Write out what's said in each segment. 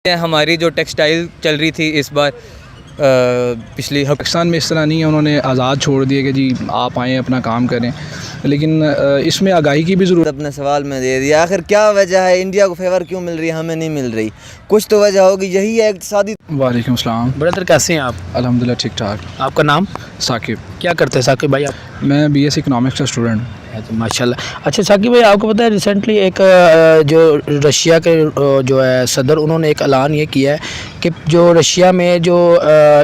हमारी जो टेक्सटाइल चल रही थी इस बार पिछली पाकिस्तान में इस तरह नहीं है, उन्होंने आज़ाद छोड़ दिए कि जी आप आएँ अपना काम करें, लेकिन इसमें आगाही की भी ज़रूरत। अपने सवाल में दे दिया, आखिर क्या वजह है, इंडिया को फेवर क्यों मिल रही है, हमें नहीं मिल रही? कुछ तो वजह होगी, यही है इक़्तिसादी। वालेकुम सलाम ब्रदर, कैसे हैं आप? अल्हम्दुलिल्लाह ठीक ठाक। आपका नाम? साकिब। क्या करते हैं साकिब भाई आप? मैं BSc इकोनॉमिक्स का स्टूडेंट। तो माशाल्लाह। अच्छा साकिब भाई, आपको पता है रिसेंटली एक जो रशिया के जो है सदर, उन्होंने एक ऐलान ये किया है कि जो रशिया में जो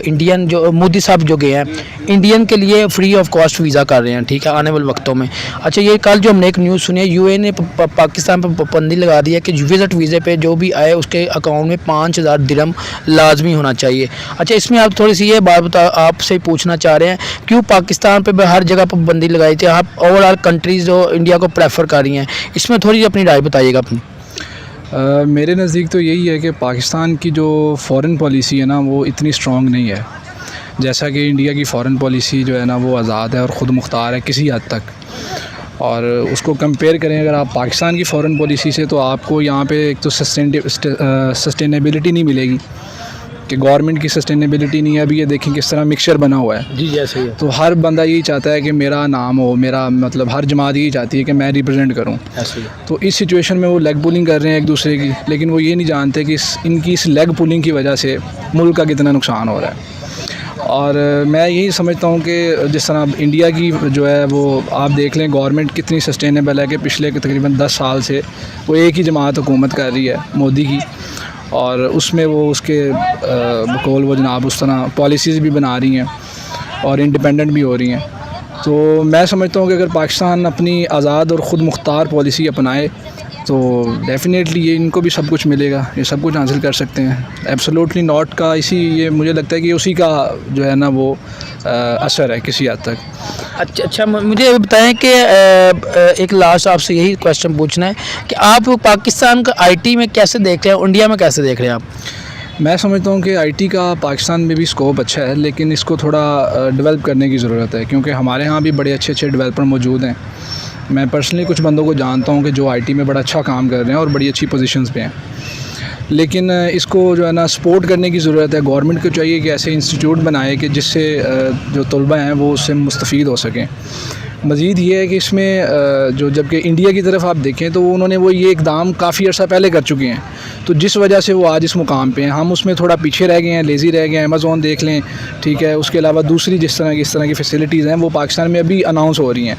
इंडियन जो मोदी साहब जो गए हैं, इंडियन के लिए फ्री ऑफ कॉस्ट वीज़ा कर रहे हैं, ठीक है, आने वाले वक्तों में। अच्छा, ये कल जो हमने एक न्यूज़ सुनी है, UN ने पाकिस्तान पर पाबंदी लगा दी है कि विज़िट वीज़े पे जो भी आए उसके अकाउंट में 5000 दिरहम लाजमी होना चाहिए। अच्छा, इसमें आप थोड़ी सी ये बात आपसे पूछना चाह रहे हैं, क्यों पाकिस्तान पर हर जगह पाबंदी लगाई थी? आप ओवरऑल कंट्रीज़ जो इंडिया को प्रेफर कर रही हैं, इसमें थोड़ी अपनी राय बताइएगा अपनी। मेरे नज़दीक तो यही है कि पाकिस्तान की जो फ़ॉरेन पॉलिसी है ना, वो इतनी स्ट्रॉन्ग नहीं है। जैसा कि इंडिया की फ़ॉरेन पॉलिसी जो है ना, वो आज़ाद है और ख़ुद मुख्तार है किसी हद तक, और उसको कंपेयर करें अगर आप पाकिस्तान की फ़ॉरेन पॉलिसी से, तो आपको यहाँ पे एक तो सस्टेनेबिलिटी नहीं मिलेगी, कि गवर्नमेंट की सस्टेनेबिलिटी नहीं है। अभी ये देखें किस तरह मिक्सचर बना हुआ है। जी जैसे ही तो हर बंदा यही चाहता है कि मेरा नाम हो, मेरा मतलब हर जमात यही चाहती है कि मैं रिप्रेजेंट करूं। ऐसे ही। तो इस सिचुएशन में वो लेग पुलिंग कर रहे हैं एक दूसरे की, लेकिन वो ये नहीं जानते कि इनकी इस लेग पुलिंग की वजह से मुल्क का कितना नुकसान हो रहा है। और मैं यही समझता हूँ कि जिस तरह इंडिया की जो है वो आप देख लें, गवर्नमेंट कितनी सस्टेनेबल है कि पिछले तकरीबन 10 साल से वो एक ही जमात हुकूमत कर रही है, मोदी की, और उसमें वो उसके बकौल वो जनाब उस तरह पॉलिसीज़ भी बना रही हैं और इंडिपेंडेंट भी हो रही हैं। तो मैं समझता हूँ कि अगर पाकिस्तान अपनी आज़ाद और ख़ुद मुख्तार पॉलिसी अपनाए तो डेफ़िनेटली ये इनको भी सब कुछ मिलेगा, ये सब कुछ हासिल कर सकते हैं। एब्सोल्युटली नॉट का इसी ये मुझे लगता है कि उसी का जो है ना वो असर है किसी हद तक। अच्छा, मुझे बताएं कि एक लास्ट आपसे यही क्वेश्चन पूछना है कि आप पाकिस्तान का IT में कैसे देख रहे हैं, इंडिया में कैसे देख रहे हैं आप? मैं समझता हूँ कि IT का पाकिस्तान में भी स्कोप अच्छा है, लेकिन इसको थोड़ा डेवलप करने की ज़रूरत है, क्योंकि हमारे यहाँ भी बड़े अच्छे अच्छे डेवलपर मौजूद हैं। मैं पर्सनली कुछ बंदों को जानता हूँ कि जो IT में बड़ा अच्छा काम कर रहे हैं और बड़ी अच्छी पोजीशंस पे हैं, लेकिन इसको जो है ना सपोर्ट करने की ज़रूरत है। गवर्नमेंट को चाहिए कि ऐसे इंस्टीट्यूट बनाए कि जिससे जो तलबा हैं वो उससे मुस्तफ़ीद हो सकें। मज़ीद ये है कि इसमें जो जबकि इंडिया की तरफ आप देखें तो उन्होंने वो ये इक़दाम काफ़ी अर्सा पहले कर चुके हैं, तो जिस वजह से वो आज इस मुकाम पे हैं। हम उसमें थोड़ा पीछे रह गए हैं, लेज़ी रह गए हैं। अमेज़ॉन देख लें, ठीक है, उसके अलावा दूसरी इस तरह की फ़ैसिलिटीज़ हैं वो पाकिस्तान में अभी अनाउंस हो रही हैं,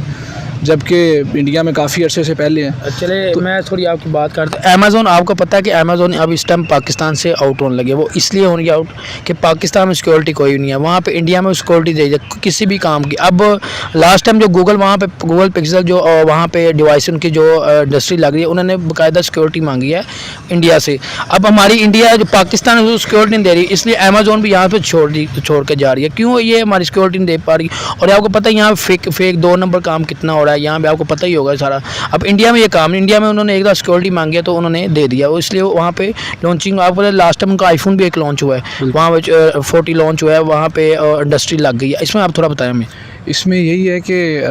जबकि इंडिया में काफ़ी अरसे से पहले है। चले तो मैं थोड़ी आपकी बात करता हूँ। अमेज़ॉन, आपको पता है कि अमेज़ॉन अब इस टाइम पाकिस्तान से आउट होने लगे। वो इसलिए होने आउट कि पाकिस्तान में सिक्योरिटी कोई नहीं है, वहाँ पे इंडिया में सिक्योरिटी दे किसी भी काम की। अब लास्ट टाइम जो गूगल वहाँ पे गूगल पिक्सल जो वहाँ पे डिवाइस उनकी जो इंडस्ट्री लग रही है, उन्होंने बाकायदा सिक्योरिटी मांगी है इंडिया से। अब हमारी इंडिया जो पाकिस्तान है सिक्योरिटी नहीं दे रही, इसलिए अमेज़ॉन भी यहाँ पर छोड़ के जा रही है। क्यों ये हमारी सिक्योरिटी नहीं दे पा रही? और आपको पता है यहाँ फेक 2 नंबर काम कितना हो रहा है, यहाँ पे आपको पता ही होगा सारा। अब इंडिया में ये काम, इंडिया में उन्होंने एक बार सिक्योरिटी मांगी है तो उन्होंने दे दिया, वो इसलिए वहाँ पे लॉन्चिंग, आपको पता है लास्ट टाइम उनका आईफोन भी एक लॉन्च हुआ है, वहाँ पे 40 लॉन्च हुआ है, वहाँ पे इंडस्ट्री लग गई है। इसमें आप थोड़ा बताएं हमें। इसमें यही है कि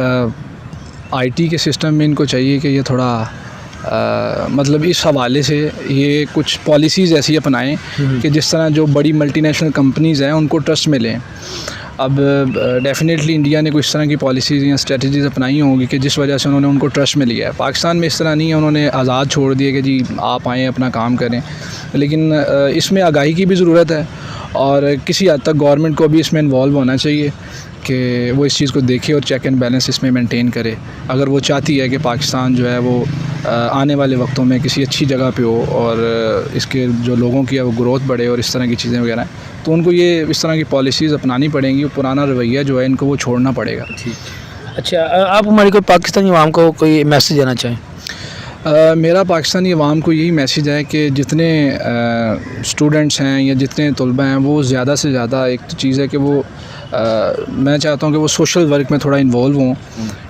IT के सिस्टम में इनको चाहिए कि ये थोड़ा मतलब इस हवाले से ये कुछ पॉलिसीज़ ऐसी अपनाएं कि जिस तरह जो बड़ी मल्टीनेशनल कंपनीज़ हैं उनको ट्रस्ट मिले। अब डेफ़िनेटली इंडिया ने कुछ तरह की पॉलिसीज़ या स्ट्रेटजीज़ अपनाई होंगी कि जिस वजह से उन्होंने उनको ट्रस्ट में लिया है। पाकिस्तान में इस तरह नहीं है, उन्होंने आज़ाद छोड़ दिए कि जी आप आएँ अपना काम करें, लेकिन इसमें आगाही की भी ज़रूरत है और किसी हद तक गवर्नमेंट को भी इसमें इन्वॉल्व होना चाहिए कि वो इस चीज़ को देखे और चेक एंड बैलेंस इसमें मेंटेन करे। अगर वो चाहती है कि पाकिस्तान जो है वो आने वाले वक्तों में किसी अच्छी जगह पे हो और इसके जो लोगों की है वो ग्रोथ बढ़े और इस तरह की चीज़ें वगैरह, तो उनको ये इस तरह की पॉलिसीज़ अपनानी पड़ेंगी। पुराना रवैया जो है इनको वो छोड़ना पड़ेगा। अच्छा, आप हमारी कोई पाकिस्तानी अवाम को कोई मैसेज देना चाहें? मेरा पाकिस्तानी अवाम को यही मैसेज है कि जितने स्टूडेंट्स हैं या जितने तलबा हैं वो ज़्यादा से ज़्यादा, एक तो चीज़ है कि वो मैं चाहता हूँ कि वो सोशल वर्क में थोड़ा इन्वॉल्व हों,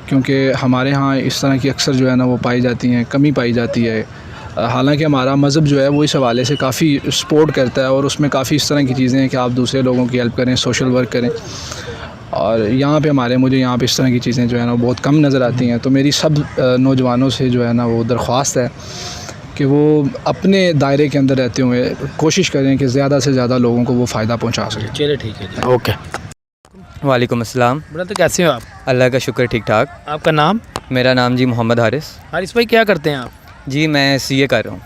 क्योंकि हमारे यहाँ इस तरह की अक्सर जो है ना वो पाई जाती हैं, कमी पाई जाती है। हालांकि हमारा मज़हब जो है वो इस हवाले से काफ़ी सपोर्ट करता है और उसमें काफ़ी इस तरह की चीज़ें हैं कि आप दूसरे लोगों की हेल्प करें, सोशल वर्क करें, और यहाँ पे मुझे यहाँ पे इस तरह की चीज़ें जो है ना बहुत कम नज़र आती हैं। तो मेरी सब नौजवानों से जो है ना वो दरख्वास्त है कि वो अपने दायरे के अंदर रहते हुए कोशिश करें कि ज़्यादा से ज़्यादा लोगों को वो फ़ायदा पहुँचा सकें। चलिए ठीक है जी, ओके। वालेकुम अस्सलाम। ब्रदर कैसे हो आप? अल्लाह का शुक्र, ठीक ठाक। आपका नाम? मेरा नाम जी मोहम्मद हारिस। हारिस भाई क्या करते हैं आप? जी मैं सीए कर रहा हूँ।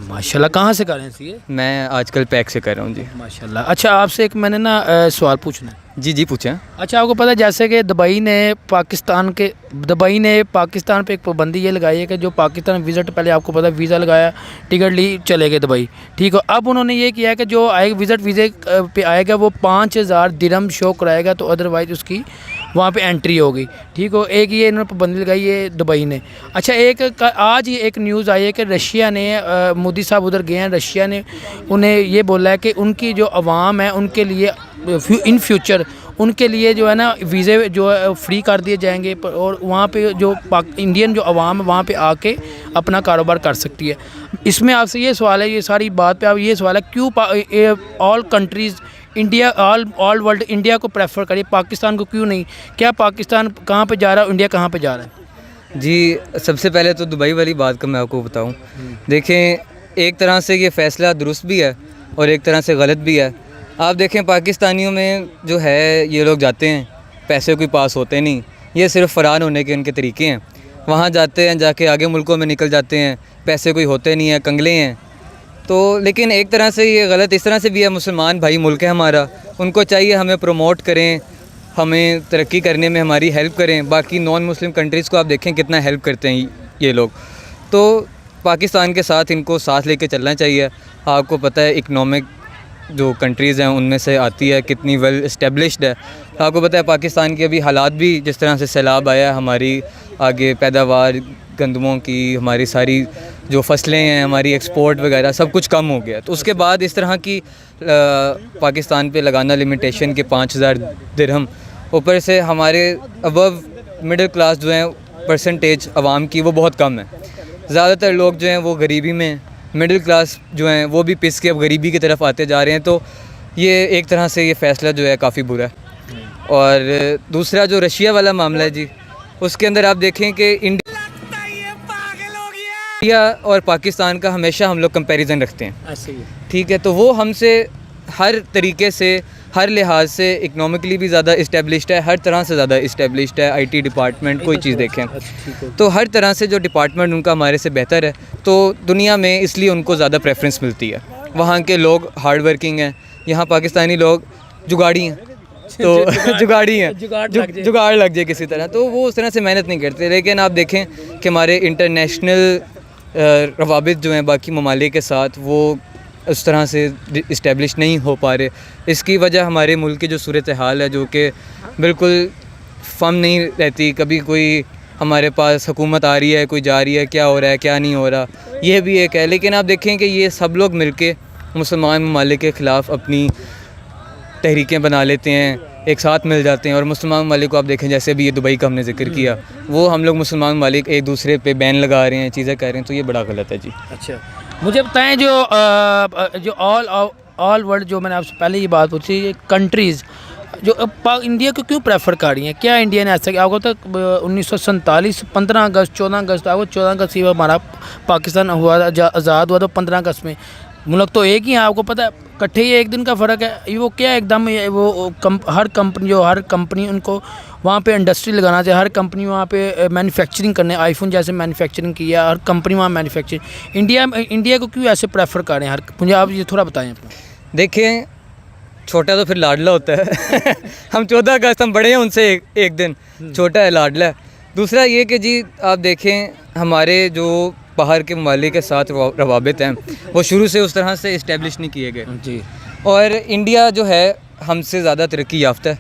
माशाल्लाह, कहाँ से कर रहे हैं सीए? मैं आजकल पैक से कर रहा हूँ जी। माशाल्लाह। अच्छा, आपसे एक मैंने ना सवाल पूछना है। जी जी पूछें। अच्छा, आपको पता है जैसे कि दुबई ने पाकिस्तान पे एक पाबंदी ये लगाई है कि जो पाकिस्तान विज़िट, पहले आपको पता है वीज़ा लगाया, टिकट ली, चले गए दुबई, ठीक है। अब उन्होंने ये किया है कि जो आएगा विज़िट वीज़े पे आएगा वो 5000 दिरहम शो कराएगा, तो अदरवाइज़ उसकी वहाँ पे एंट्री होगी, ठीक हो। एक ये इन्होंने पाबंदी लगाई है दुबई ने। अच्छा, आज ही एक न्यूज़ आई है कि रशिया ने मोदी साहब उधर गए हैं, रशिया ने उन्हें ये बोला है कि उनकी जो अवाम है उनके लिए इन फ्यूचर उनके लिए जो है ना वीज़े जो है फ्री कर दिए जाएंगे, और वहाँ पे जो इंडियन जो अवाम है वहाँ पे आके अपना कारोबार कर सकती है। इसमें आपसे ये सवाल है, ये सारी बात पे आप ये सवाल है, क्यों all countries India all world India को प्रेफर करिए, पाकिस्तान को क्यों नहीं? क्या पाकिस्तान कहाँ पे जा रहा है, इंडिया कहाँ पे जा रहा है? जी सबसे पहले तो दुबई वाली बात का मैं आपको बताऊं। देखें, एक तरह से ये फ़ैसला दुरुस्त भी है और एक तरह से गलत भी है। आप देखें, पाकिस्तानियों में जो है ये लोग जाते हैं, पैसे कोई पास होते नहीं, ये सिर्फ फ़रार होने के उनके तरीके हैं। वहाँ जाते हैं, जाके आगे मुल्कों में निकल जाते हैं, पैसे कोई होते नहीं है, कंगले हैं। तो लेकिन एक तरह से ये गलत इस तरह से भी है, मुसलमान भाई मुल्क है हमारा, उनको चाहिए हमें प्रमोट करें, हमें तरक्की करने में हमारी हेल्प करें। बाकी नॉन मुस्लिम कंट्रीज़ को आप देखें कितना हेल्प करते हैं ये लोग। तो पाकिस्तान के साथ इनको साथ लेके चलना चाहिए। आपको पता है इकनॉमिक जो कंट्रीज़ हैं उनमें से आती है, कितनी वेल इस्टेब्लिश्ड है। आपको पता है पाकिस्तान के अभी हालात भी, जिस तरह से सैलाब आया, हमारी आगे पैदावार गंदमों की, हमारी सारी जो फसलें हैं, हमारी एक्सपोर्ट वगैरह सब कुछ कम हो गया। तो उसके बाद इस तरह की पाकिस्तान पे लगाना लिमिटेशन के 5000 दिरहम, ऊपर से हमारे अबव मिडिल क्लास जो हैं परसेंटेज आवाम की वो बहुत कम है। ज़्यादातर लोग जो हैं वो गरीबी में, मिडिल क्लास जो हैं वो भी पिस के अब गरीबी की तरफ आते जा रहे हैं। तो ये एक तरह से ये फ़ैसला जो है काफ़ी बुरा है। और दूसरा जो रशिया वाला मामला है जी, उसके अंदर आप देखें कि इंडिया और पाकिस्तान का हमेशा हम लोग कंपैरिजन रखते हैं, ऐसे ही ठीक है। तो वो हमसे हर तरीके से, हर लिहाज से इकनॉमिकली भी ज़्यादा इस्टेब्लिश्ड है, हर तरह से ज़्यादा इस्टेब्लिश्ड है। आईटी डिपार्टमेंट कोई चीज़ देखें तो हर तरह से जो डिपार्टमेंट उनका हमारे से बेहतर है। तो दुनिया में इसलिए उनको ज़्यादा प्रेफरेंस मिलती है। वहाँ के लोग हार्ड वर्किंग हैं, यहाँ पाकिस्तानी लोग जुगाड़ी हैं, तो जुगाड़ी हैं, जुगाड़ लग जाए किसी तरह, तो वो उस तरह से मेहनत नहीं करते। लेकिन आप देखें कि हमारे इंटरनेशनल रवाबित जो हैं बाकी ममालिक के साथ, वो उस तरह से इस्टेब्लिश नहीं हो पा रहे। इसकी वजह हमारे मुल्क की जो सूरत हाल है, जो कि बिल्कुल फम नहीं रहती। कभी कोई हमारे पास हुकूमत आ रही है, कोई जा रही है, क्या हो रहा है क्या नहीं हो रहा, ये भी एक है। लेकिन आप देखें कि ये सब लोग मिलके मुसलमान ममालिक के ख़िलाफ़ अपनी तहरीकें बना लेते हैं, एक साथ मिल जाते हैं। और मुसलमान ममालिक को आप देखें, जैसे अभी ये दुबई का हमने जिक्र किया, वो हम लोग मुसलमान ममालिक एक दूसरे पे बैन लगा रहे हैं, चीज़ें कर रहे हैं, तो ये बड़ा गलत है जी। अच्छा, मुझे बताएं जो ऑल वर्ल्ड, जो मैंने आपसे पहले ये बात पूछी, ये कंट्रीज़ जो इंडिया को क्यों प्रेफर कर रही हैं? क्या इंडिया ने ऐसा किया? आपको तो 1947 15 अगस्त 14 अगस्त, आपको 14 अगस्त ही हमारा पाकिस्तान हुआ, आज़ाद हुआ, तो 15 अगस्त में मुल्क तो एक ही है। आपको पता है, इकट्ठे ही एक दिन का फ़र्क है। वो क्या एकदम वो हर कंपनी उनको वहाँ पे इंडस्ट्री लगाना चाहिए, हर कंपनी वहाँ पे मैन्युफैक्चरिंग करने, आईफोन जैसे मैन्युफैक्चरिंग किया, हर कंपनी वहाँ मैन्युफैक्चरिंग। इंडिया को क्यों ऐसे प्रेफर कर रहे हैं? मुझे आप ये थोड़ा बताएं अपना। देखें, छोटा तो फिर लाडला होता है हम 14 अगस्त हम बड़े हैं उनसे एक दिन, छोटा है लाडला है। दूसरा ये कि जी आप देखें, हमारे जो बाहर के ममालिक के साथ रवाबित हैं वो शुरू से उस तरह से इस्टेब्लिश नहीं किए गए जी। और इंडिया जो है हमसे ज़्यादा तरक्की याफ्ता है,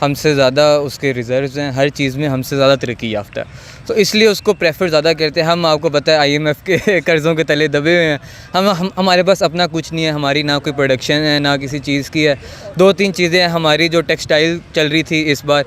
हमसे ज़्यादा उसके रिज़र्व्स हैं, हर चीज़ में हमसे ज़्यादा तरक्की याफ्ता है, तो इसलिए उसको प्रेफर ज़्यादा करते हैं। हम, आपको पता है, IMF के कर्ज़ों के तले दबे हुए हैं। हमारे पास अपना कुछ नहीं है, हमारी ना कोई प्रोडक्शन है ना किसी चीज़ की है। 2-3 चीज़ें हैं हमारी, जो टेक्सटाइल चल रही थी इस बार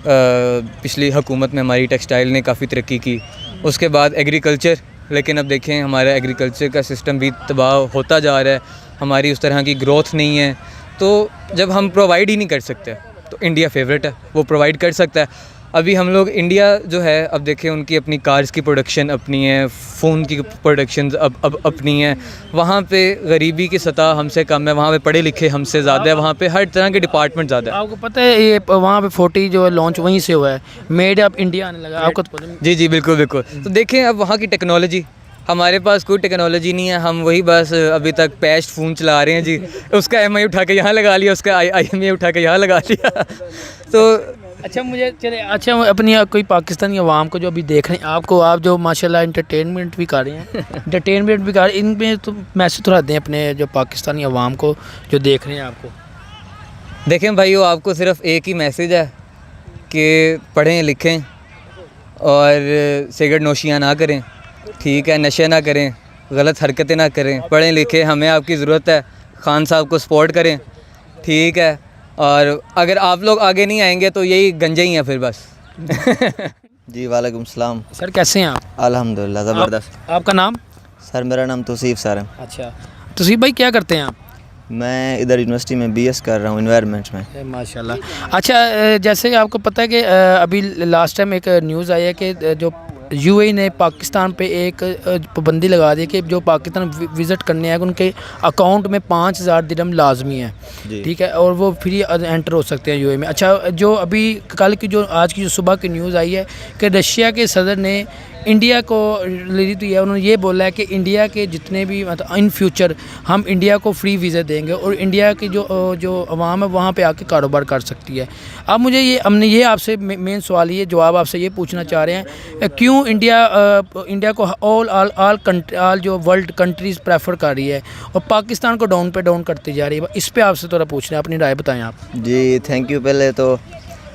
पिछली हुकूमत में, हमारी टेक्सटाइल ने काफ़ी तरक्की की। उसके बाद एग्रीकल्चर, लेकिन अब देखें हमारा एग्रीकल्चर का सिस्टम भी तबाह होता जा रहा है, हमारी उस तरह की ग्रोथ नहीं है। तो जब हम प्रोवाइड ही नहीं कर सकते तो इंडिया फेवरेट है, वो प्रोवाइड कर सकता है। अभी हम लोग इंडिया जो है, अब देखें उनकी अपनी कार्स की प्रोडक्शन अपनी है, फ़ोन की प्रोडक्शन अब अपनी है। वहाँ पे गरीबी की सतह हमसे कम है, वहाँ पे पढ़े लिखे हमसे ज़्यादा है, वहाँ पे हर तरह के डिपार्टमेंट ज़्यादा है। आपको पता है ये वहाँ पे 40 जो लॉन्च वहीं से हुआ है, मेड अप इंडिया आने लगा, आपको तो पता है? जी जी बिल्कुल बिल्कुल। तो देखें अब वहाँ की टेक्नोलॉजी, हमारे पास कोई टेक्नोलॉजी नहीं है, हम वही बस अभी तक पैस्ट फ़ोन चला रहे हैं जी। उसका एमआई उठा के यहाँ लगा लिया, उसका IMEI उठा के यहाँ लगा लिया। तो अच्छा मुझे चले, अच्छा अपनी कोई पाकिस्तानी अवाम को जो अभी देख रहे हैं आपको, आप जो माशाल्लाह इंटरटेनमेंट भी कर रहे हैं इंटरटेनमेंट भी कर रहे हैं, इनमें तो मैसेज थोड़ा दें अपने जो पाकिस्तानी अवाम को जो देख रहे हैं आपको। देखें भाइयों, आपको सिर्फ एक ही मैसेज है कि पढ़ें लिखें और सिगरेट नोशियाँ ना करें, ठीक है, नशे ना करें, गलत हरकतें ना करें, पढ़ें लिखें, हमें आपकी ज़रूरत है, खान साहब को सपोर्ट करें, ठीक है। और अगर आप लोग आगे नहीं आएंगे तो यही गंजे ही हैं फिर बस। जी वालेकुम सलाम। सर कैसे हैं आप? अल्हम्दुलिल्लाह ज़बरदस्त। आपका नाम? सर मेरा नाम तौसीफ़ सर है। अच्छा तौसीफ़ भाई क्या करते हैं आप? मैं इधर यूनिवर्सिटी में BS कर रहा हूँ इन्वायरमेंट में। माशाल्लाह। अच्छा जैसे कि आपको पता है कि अभी लास्ट टाइम एक न्यूज़ आई है कि जो UAE ने पाकिस्तान पे एक पाबंदी लगा दी कि जो पाकिस्तान विज़िट करने आए उनके अकाउंट में 5000 दिरहम लाजमी है, ठीक है, और वो फ्री एंटर हो सकते हैं UAE में। अच्छा जो अभी कल की जो आज की जो सुबह की न्यूज़ आई है कि रशिया के सदर ने इंडिया को ली तो है, उन्होंने ये बोला है कि इंडिया के जितने भी मतलब इन फ्यूचर हम इंडिया को फ्री वीज़ा देंगे और इंडिया की जो अवाम है वहाँ पे आके कारोबार कर सकती है। अब मुझे ये हमने ये आपसे मेन सवाल ये जवाब आपसे ये पूछना चाह रहे हैं, क्यों इंडिया को ऑल जो वर्ल्ड कंट्रीज़ प्रेफर कर रही है और पाकिस्तान को डाउन करती जा रही है? इस पर आपसे थोड़ा पूछ रहे हैं, अपनी राय बताएँ आप। जी थैंक यू। पहले तो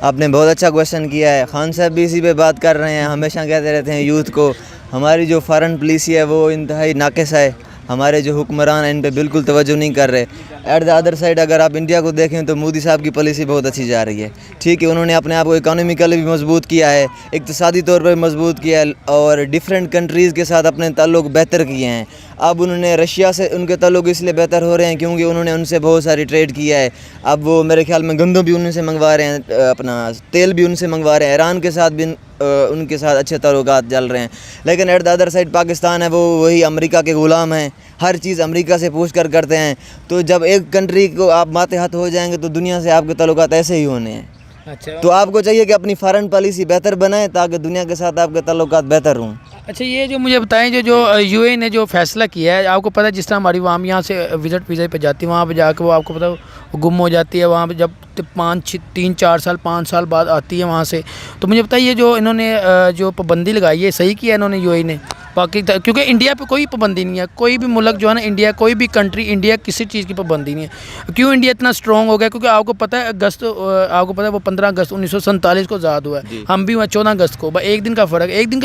आपने बहुत अच्छा क्वेश्चन किया है। खान साहब भी इसी पे बात कर रहे हैं, हमेशा कहते रहते हैं यूथ को हमारी जो फॉरेन पॉलिसी है वो इंतहाई नाक़िस है, हमारे जो हुक्मरान हैं इन पे बिल्कुल तवज्जो नहीं कर रहे। एट द अदर साइड अगर आप इंडिया को देखें तो मोदी साहब की पॉलिसी बहुत अच्छी जा रही है, ठीक है, उन्होंने अपने आप को इकोनॉमिकली भी मजबूत किया है, इक़्तिसादी तौर पर मजबूत किया है और डिफरेंट कंट्रीज़ के साथ अपने ताल्लुक़ बेहतर किए हैं। अब उन्होंने रशिया से उनके ताल्लुक़ इसलिए बेहतर हो रहे हैं क्योंकि उन्होंने उनसे बहुत सारी ट्रेड किया है। अब वो मेरे ख्याल में गंदम भी उनसे मंगवा रहे हैं, अपना तेल भी उनसे मंगवा रहे हैं, ईरान के साथ भी उनके साथ अच्छे ताल्लुकात चल रहे हैं। लेकिन at the other side Pakistan है वो वही अमेरिका के ग़ुलाम हैं, हर चीज़ अमेरिका से पूछ कर करते हैं। तो जब एक कंट्री को आप मातहत हो जाएंगे तो दुनिया से आपके ताल्लुकात ऐसे ही होने हैं। अच्छा तो आपको चाहिए कि अपनी फॉरेन पॉलिसी बेहतर बनाएं ताकि दुनिया के साथ आपके ताल्लुकात बेहतर हों। अच्छा ये जो मुझे बताएं जो UAE ने जो फैसला किया है, आपको पता है जिस तरह हमारी वाम यहाँ से विज़िट वीज़ा पे जाती है वहाँ पे जाकर वो आपको पता वो गुम हो जाती है, वहाँ पे जब 3-4 साल 5 साल बाद आती है वहाँ से। तो मुझे बताइए जो इन्होंने जो पाबंदी लगाई है सही किया इन्होंने UAE ने पाकिस्तान, क्योंकि इंडिया पे कोई पाबंदी नहीं है, कोई भी मुल्क जो है ना इंडिया कोई भी कंट्री इंडिया किसी चीज़ की पाबंदी नहीं है। क्यों इंडिया इतना स्ट्रॉन्ग हो गया? क्योंकि आपको पता है आपको पता है वो 15 अगस्त 1947 को आज़ाद हुआ है, हम भी हुआ 14 अगस्त को, बस एक दिन का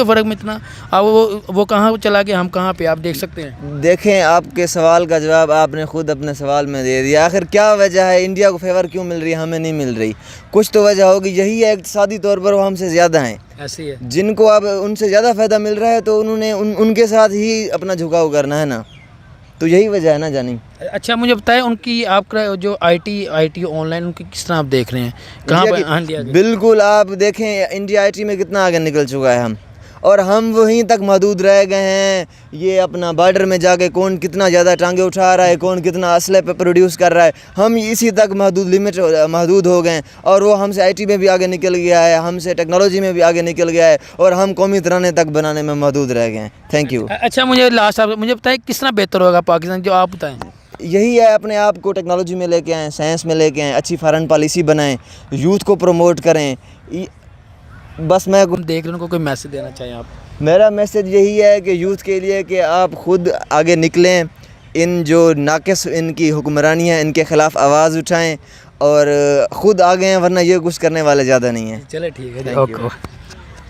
फ़र्क में इतना अब वो कहाँ चला गया, हम कहाँ पे, आप देख सकते हैं। देखें आपके सवाल का जवाब आपने खुद अपने सवाल में दे दिया। आखिर क्या वजह है इंडिया को फेवर क्यों मिल रही है, हमें नहीं मिल रही? कुछ तो वजह होगी, यही है इक़्तिसादी तौर पर वो हमसे ज़्यादा हैं, ऐसे ही है। जिनको अब उनसे ज़्यादा फ़ायदा मिल रहा है तो उन्होंने उनके साथ ही अपना झुकाव करना है ना, तो यही वजह है ना जानी। अच्छा मुझे बताएं उनकी आपका जो IT ऑनलाइन उनकी किस तरह आप देख रहे हैं, कहाँ पर? बिल्कुल आप देखें इंडिया IT में कितना आगे निकल चुका है हम, और हम वहीं तक महदूद रह गए हैं। ये अपना बॉर्डर में जाके कौन कितना ज़्यादा टांगे उठा रहा है, कौन कितना असले पे प्रोड्यूस कर रहा है, हम इसी तक महदूद हो गए। और वो हमसे IT में भी आगे निकल गया है, हमसे टेक्नोलॉजी में भी आगे निकल गया है, और हम कौमी तराने तक बनाने में महदूद रह गए हैं। Thank you. अच्छा मुझे लास्ट आप मुझे बताएं किस तरह बेहतर होगा पाकिस्तान, जो आप बताएं। यही है, अपने आप को टेक्नोलॉजी में लेके आएँ, साइंस में लेके आएँ, अच्छी फॉरेन पॉलिसी बनाएँ, यूथ को प्रमोट करें। बस मैं देख रहे उनको कोई मैसेज देना चाहिए आप? मेरा मैसेज यही है कि यूथ के लिए कि आप ख़ुद आगे निकलें, इन जो नाक़िस इनकी हुक्मरानी है इनके ख़िलाफ़ आवाज़ उठाएं और ख़ुद आगे हैं, वरना ये कुछ करने वाले ज़्यादा नहीं हैं। चले ठीक है, थैंक यू।